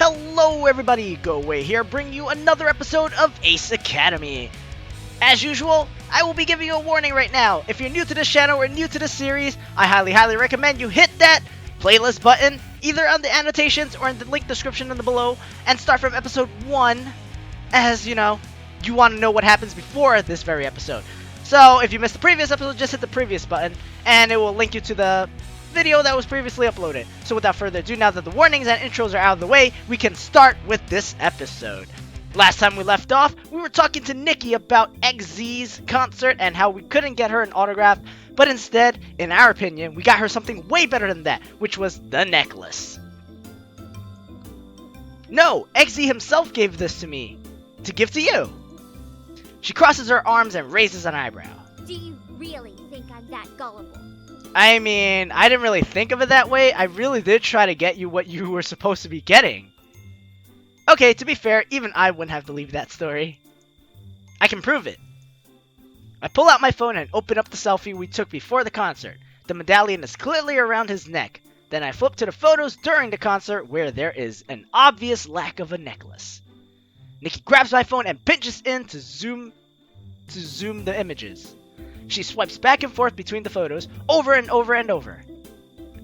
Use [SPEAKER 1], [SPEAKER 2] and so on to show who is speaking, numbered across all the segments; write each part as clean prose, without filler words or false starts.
[SPEAKER 1] Hello everybody, Go Away here, bringing you another episode of Ace Academy. As usual, I will be giving you a warning right now. If you're new to this channel or new to this series, I highly recommend you hit that playlist button, either on the annotations or in the link description in the below, and start from episode 1, as you know, you want to know what happens before this very episode. So if you missed the previous episode, just hit the previous button, and it will link you to the video that was previously uploaded. So without further ado, now that the warnings and intros are out of the way, we can start with this episode. Last time we left off, we were talking to Nikki about XZ's concert and how we couldn't get her an autograph, but instead, in our opinion, we got her something way better than that, which was the necklace. No, XZ himself gave this to me, to give to you. She crosses her arms and raises an eyebrow.
[SPEAKER 2] Do you really think I'm that gullible?
[SPEAKER 1] I mean, I didn't really think of it that way. I really did try to get you what you were supposed to be getting. Okay, to be fair, even I wouldn't have believed that story. I can prove it. I pull out my phone and open up the selfie we took before the concert. The medallion is clearly around his neck. Then I flip to the photos during the concert where there is an obvious lack of a necklace. Nikki grabs my phone and pinches in to zoom the images. She swipes back and forth between the photos, over and over and over.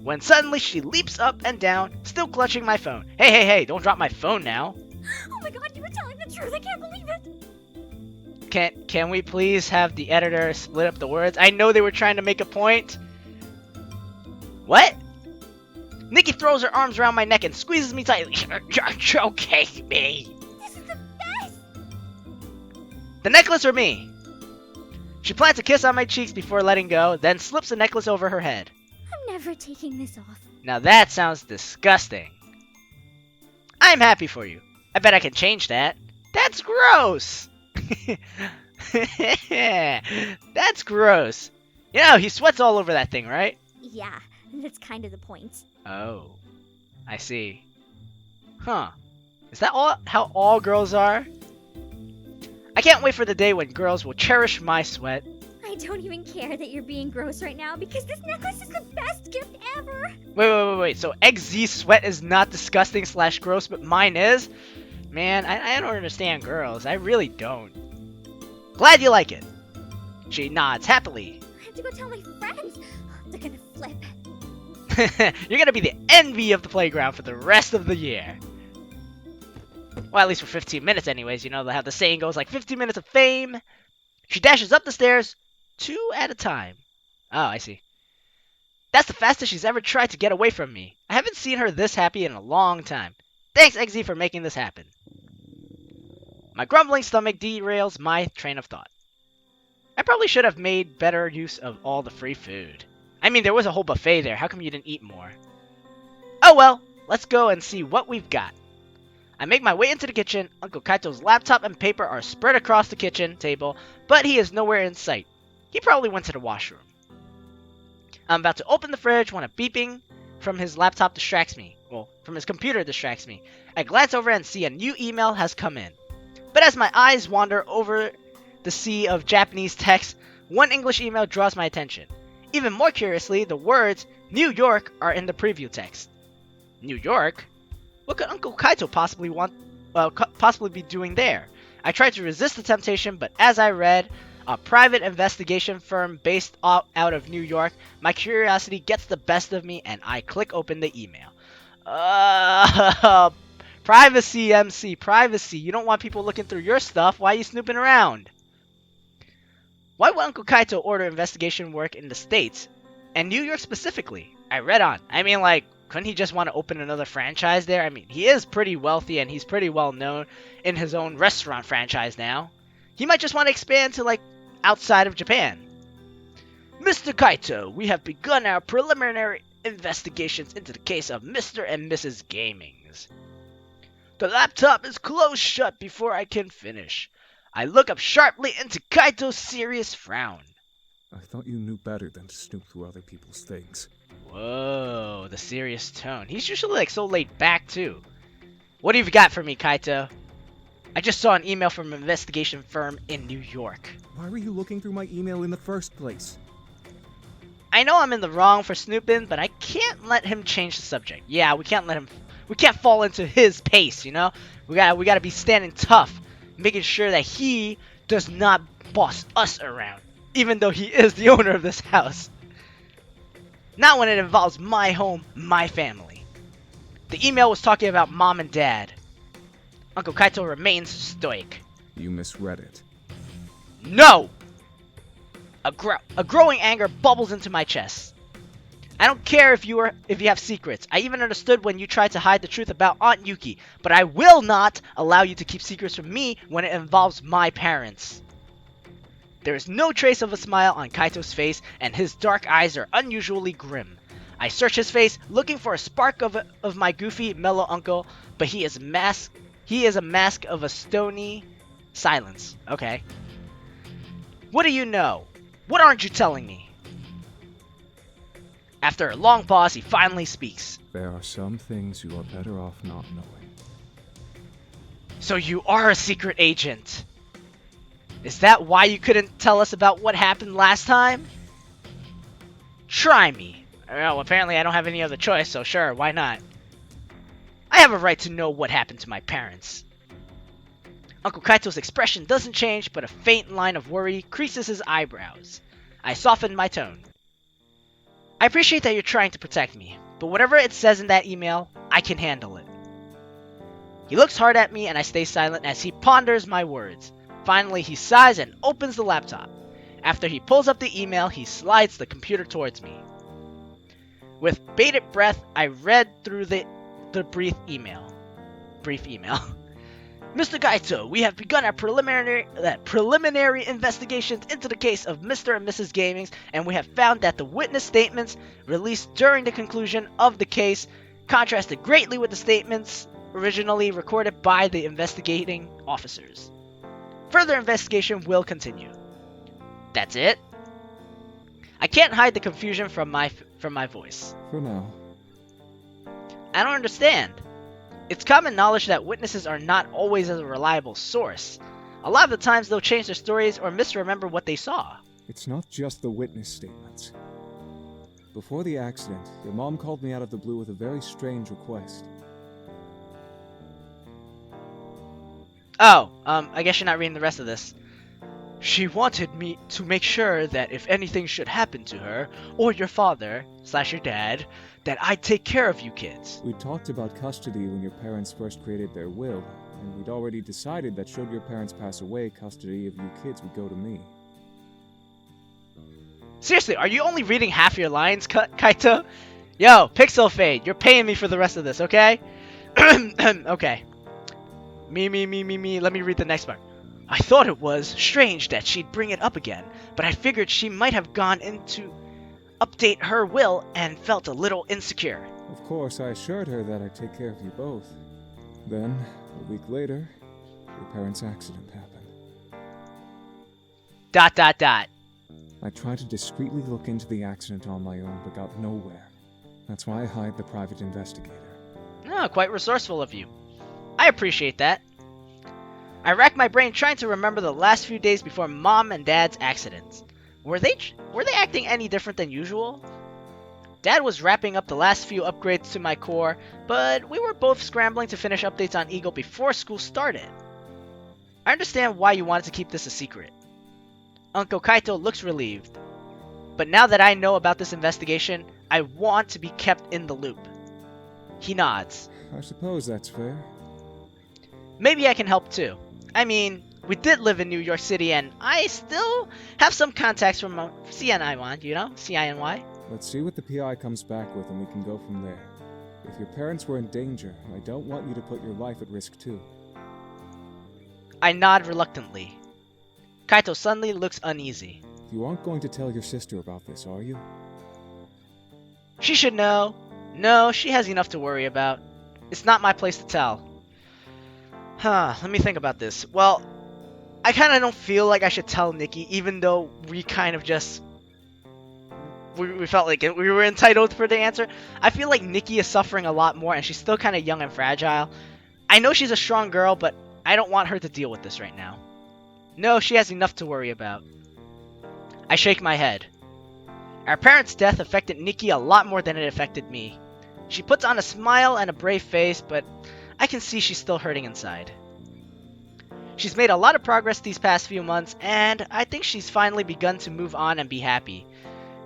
[SPEAKER 1] When suddenly she leaps up and down, still clutching my phone. Hey, don't drop my phone now.
[SPEAKER 2] Oh my god, you were telling the truth, I can't believe it!
[SPEAKER 1] Can we please have the editor split up the words? I know they were trying to make a point. What? Nikki throws her arms around my neck and squeezes me tightly. You're choking me.
[SPEAKER 2] This is the best!
[SPEAKER 1] The necklace or me? She plants a kiss on my cheeks before letting go, then slips the necklace over her head.
[SPEAKER 2] I'm never taking this off.
[SPEAKER 1] Now that sounds disgusting. I'm happy for you. I bet I can change that. That's gross! That's gross. You know, he sweats all over that thing, right?
[SPEAKER 2] Yeah, that's kind of the point.
[SPEAKER 1] Oh, I see. Huh. Is that how all girls are? I can't wait for the day when girls will cherish my sweat.
[SPEAKER 2] I don't even care that you're being gross right now because this necklace is the best gift ever!
[SPEAKER 1] Wait. So XZ's sweat is not disgusting / gross, but mine is? Man, I don't understand girls. I really don't. Glad you like it. She nods happily.
[SPEAKER 2] I have to go tell my friends. They're gonna flip.
[SPEAKER 1] You're gonna be the envy of the playground for the rest of the year. Well, at least for 15 minutes anyways. You know how the saying goes, like 15 minutes of fame. She dashes up the stairs, 2 at a time. Oh, I see. That's the fastest she's ever tried to get away from me. I haven't seen her this happy in a long time. Thanks, XZ, for making this happen. My grumbling stomach derails my train of thought. I probably should have made better use of all the free food. I mean, there was a whole buffet there. How come you didn't eat more? Oh well, let's go and see what we've got. I make my way into the kitchen. Uncle Kaito's laptop and paper are spread across the kitchen table, but he is nowhere in sight. He probably went to the washroom. I'm about to open the fridge when a beeping from his laptop distracts me. Well, from his computer distracts me. I glance over and see a new email has come in. But as my eyes wander over the sea of Japanese text, one English email draws my attention. Even more curiously, the words New York are in the preview text. New York? What could Uncle Kaito possibly be doing there? I tried to resist the temptation, but as I read, a private investigation firm based out of New York, my curiosity gets the best of me and I click open the email. Privacy, MC, privacy. You don't want people looking through your stuff. Why are you snooping around? Why would Uncle Kaito order investigation work in the States? And New York specifically? I read on. I mean, like, couldn't he just want to open another franchise there? I mean, he is pretty wealthy and he's pretty well known in his own restaurant franchise now. He might just want to expand to, like, outside of Japan. Mr. Kaito, we have begun our preliminary investigations into the case of Mr. and Mrs. Gamings. The laptop is closed shut before I can finish. I look up sharply into Kaito's serious frown.
[SPEAKER 3] I thought you knew better than to snoop through other people's things.
[SPEAKER 1] Whoa, the serious tone. He's usually like so laid back too. What have you got for me, Kaito? I just saw an email from an investigation firm in New York.
[SPEAKER 3] Why were you looking through my email in the first place?
[SPEAKER 1] I know I'm in the wrong for snooping, but I can't let him change the subject. Yeah, we can't let him We can't fall into his pace, you know? We gotta be standing tough, making sure that he does not boss us around, even though he is the owner of this house. Not when it involves my home, my family. The email was talking about Mom and Dad. Uncle Kaito remains stoic.
[SPEAKER 3] You misread it.
[SPEAKER 1] No! A growing anger bubbles into my chest. I don't care if you have secrets. I even understood when you tried to hide the truth about Aunt Yuki, but I will not allow you to keep secrets from me when it involves my parents. There is no trace of a smile on Kaito's face, and his dark eyes are unusually grim. I search his face, looking for a spark of my goofy, mellow uncle, but he is a mask of a stony silence. Okay. What do you know? What aren't you telling me? After a long pause, he finally speaks.
[SPEAKER 3] There are some things you are better off not knowing.
[SPEAKER 1] So you are a secret agent. Is that why you couldn't tell us about what happened last time? Try me. Well, apparently I don't have any other choice, so sure, why not? I have a right to know what happened to my parents. Uncle Kaito's expression doesn't change, but a faint line of worry creases his eyebrows. I soften my tone. I appreciate that you're trying to protect me, but whatever it says in that email, I can handle it. He looks hard at me and I stay silent as he ponders my words. Finally, he sighs and opens the laptop. After he pulls up the email, he slides the computer towards me. With bated breath, I read through the brief email. Mr. Kaito, we have begun our preliminary investigations into the case of Mr. and Mrs. Gamings, and we have found that the witness statements released during the conclusion of the case contrasted greatly with the statements originally recorded by the investigating officers. Further investigation will continue. That's it? I can't hide the confusion from my voice.
[SPEAKER 3] For now.
[SPEAKER 1] I don't understand. It's common knowledge that witnesses are not always a reliable source. A lot of the times they'll change their stories or misremember what they saw.
[SPEAKER 3] It's not just the witness statements. Before the accident, your mom called me out of the blue with a very strange request.
[SPEAKER 1] Oh, I guess you're not reading the rest of this. She wanted me to make sure that if anything should happen to her, or your father, / your dad, that I'd take care of you kids.
[SPEAKER 3] We talked about custody when your parents first created their will, and we'd already decided that should your parents pass away, custody of you kids would go to me.
[SPEAKER 1] Seriously, are you only reading half your lines, Kaito? Yo, Pixel Fade, you're paying me for the rest of this, okay? Okay. Me. Let me read the next part. I thought it was strange that she'd bring it up again, but I figured she might have gone in to update her will and felt a little insecure.
[SPEAKER 3] Of course, I assured her that I'd take care of you both. Then, a week later, your parents' accident happened. ...
[SPEAKER 1] I
[SPEAKER 3] tried to discreetly look into the accident on my own, but got nowhere. That's why I hired the private investigator.
[SPEAKER 1] Oh, quite resourceful of you. I appreciate that. I racked my brain trying to remember the last few days before Mom and Dad's accidents. Were they acting any different than usual? Dad was wrapping up the last few upgrades to my core, but we were both scrambling to finish updates on Eagle before school started. I understand why you wanted to keep this a secret. Uncle Kaito looks relieved. But now that I know about this investigation, I want to be kept in the loop. He nods.
[SPEAKER 3] I suppose that's fair.
[SPEAKER 1] Maybe I can help too. I mean, we did live in New York City and I still have some contacts from CNY, you know? CINY.
[SPEAKER 3] Let's see what the PI comes back with and we can go from there. If your parents were in danger, I don't want you to put your life at risk too.
[SPEAKER 1] I nod reluctantly. Kaito suddenly looks uneasy.
[SPEAKER 3] You aren't going to tell your sister about this, are you?
[SPEAKER 1] She should know. No, she has enough to worry about. It's not my place to tell. Let me think about this. Well, I kind of don't feel like I should tell Nikki, even though we kind of just... We felt like we were entitled for the answer. I feel like Nikki is suffering a lot more, and she's still kind of young and fragile. I know she's a strong girl, but I don't want her to deal with this right now. No, she has enough to worry about. I shake my head. Our parents' death affected Nikki a lot more than it affected me. She puts on a smile and a brave face, but I can see she's still hurting inside. She's made a lot of progress these past few months, and I think she's finally begun to move on and be happy.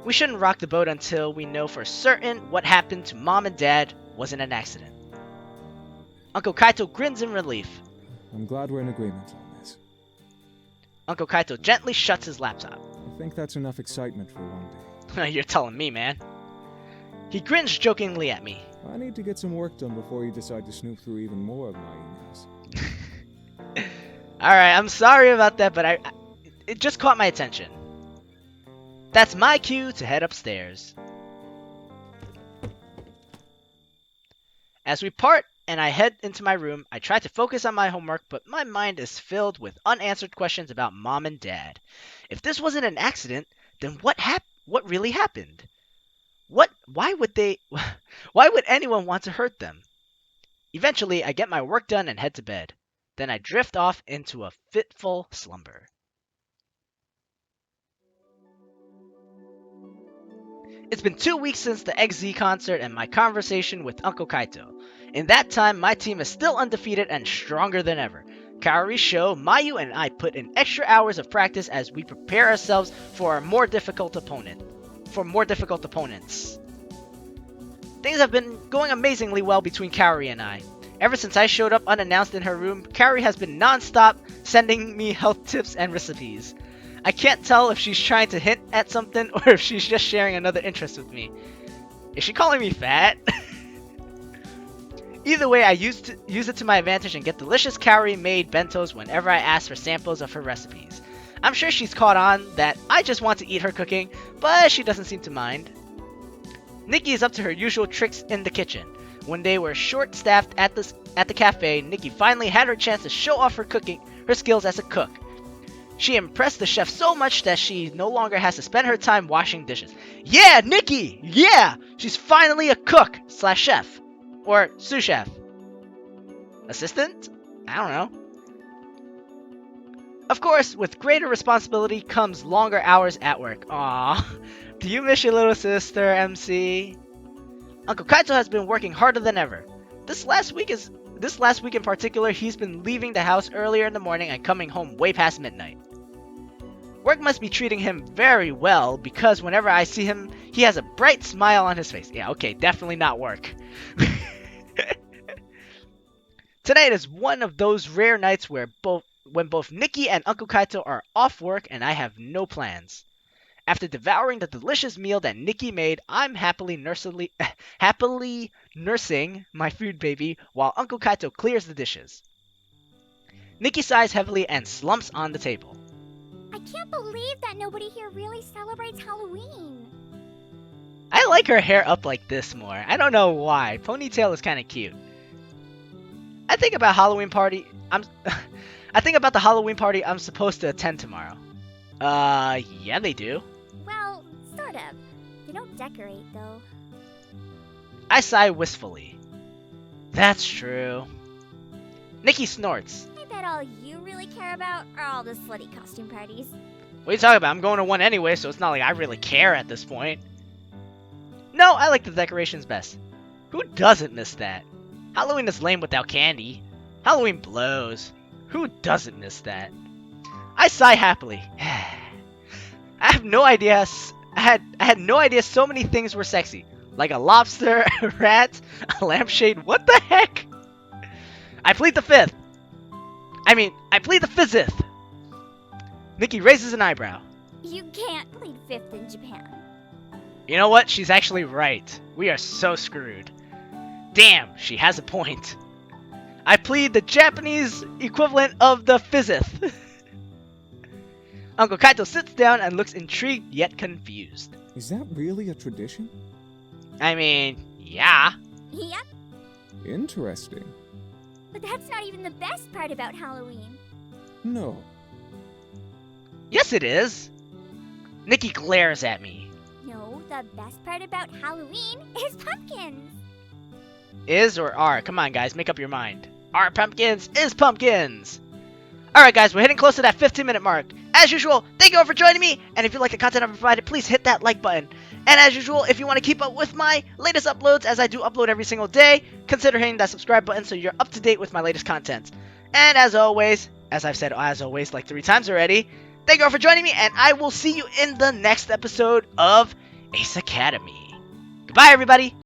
[SPEAKER 1] We shouldn't rock the boat until we know for certain what happened to Mom and Dad wasn't an accident. Uncle Kaito grins in relief.
[SPEAKER 3] I'm glad we're in agreement on this.
[SPEAKER 1] Uncle Kaito gently shuts his laptop.
[SPEAKER 3] I think that's enough excitement for one day.
[SPEAKER 1] You're telling me, man. He grins jokingly at me.
[SPEAKER 3] I need to get some work done before you decide to snoop through even more of my emails.
[SPEAKER 1] Alright, I'm sorry about that, but it just caught my attention. That's my cue to head upstairs. As we part and I head into my room, I try to focus on my homework, but my mind is filled with unanswered questions about Mom and Dad. If this wasn't an accident, then what really happened? Why would anyone want to hurt them? Eventually, I get my work done and head to bed. Then I drift off into a fitful slumber. It's been 2 weeks since the XZ concert and my conversation with Uncle Kaito. In that time, my team is still undefeated and stronger than ever. Kaori, Sho, Mayu, and I put in extra hours of practice as we prepare ourselves for more difficult opponents. Things have been going amazingly well between Kaori and I. Ever since I showed up unannounced in her room, Kaori has been non-stop sending me health tips and recipes. I can't tell if she's trying to hint at something or if she's just sharing another interest with me. Is she calling me fat? Either way, I use it to my advantage and get delicious Kaori-made bentos whenever I ask for samples of her recipes. I'm sure she's caught on that I just want to eat her cooking, but she doesn't seem to mind. Nikki is up to her usual tricks in the kitchen. When they were short-staffed at the cafe, Nikki finally had her chance to show off her skills as a cook. She impressed the chef so much that she no longer has to spend her time washing dishes. Yeah, Nikki! Yeah! She's finally a cook / chef. Or sous chef. Assistant? I don't know. Of course, with greater responsibility comes longer hours at work. Aww. Do you miss your little sister, MC? Uncle Kaito has been working harder than ever. This last week in particular, he's been leaving the house earlier in the morning and coming home way past midnight. Work must be treating him very well because whenever I see him, he has a bright smile on his face. Yeah, okay, definitely not work. Tonight is one of those rare nights when both Nikki and Uncle Kaito are off work and I have no plans. After devouring the delicious meal that Nikki made, I'm happily nursing my food baby while Uncle Kaito clears the dishes. Nikki sighs heavily and slumps on the table.
[SPEAKER 2] I can't believe that nobody here really celebrates Halloween.
[SPEAKER 1] I like her hair up like this more. I don't know why. Ponytail is kind of cute. I think about I think about the Halloween party I'm supposed to attend tomorrow. Yeah, they do.
[SPEAKER 2] Well, sort of. They don't decorate, though.
[SPEAKER 1] I sigh wistfully. That's true. Nikki snorts.
[SPEAKER 2] I bet all you really care about are all the slutty costume parties.
[SPEAKER 1] What are you talking about? I'm going to one anyway, so it's not like I really care at this point. No, I like the decorations best. Who doesn't miss that? Halloween is lame without candy. Halloween blows. Who doesn't miss that? I sigh happily. I had no idea so many things were sexy. Like a lobster, a rat, a lampshade. What the heck? I plead the fifth. I plead the fifth. Nikki raises an eyebrow.
[SPEAKER 2] You can't plead fifth in Japan.
[SPEAKER 1] You know what? She's actually right. We are so screwed. Damn, she has a point. I plead the Japanese equivalent of the fifth. Uncle Kaito sits down and looks intrigued yet confused.
[SPEAKER 3] Is that really a tradition?
[SPEAKER 1] Yeah.
[SPEAKER 2] Yep.
[SPEAKER 3] Interesting.
[SPEAKER 2] But that's not even the best part about Halloween.
[SPEAKER 3] No.
[SPEAKER 1] Yes, it is. Nikki glares at me.
[SPEAKER 2] No, the best part about Halloween is pumpkins.
[SPEAKER 1] Is or are? Come on, guys, make up your mind. Are pumpkins is pumpkins. Alright, guys, we're hitting close to that 15-minute mark. As usual, thank you all for joining me, and if you like the content I've provided, please hit that like button. And as usual, if you want to keep up with my latest uploads, as I do upload every single day, consider hitting that subscribe button so you're up to date with my latest content. And as always, as I've said like 3 times already, thank you all for joining me, and I will see you in the next episode of Ace Academy. Goodbye, everybody!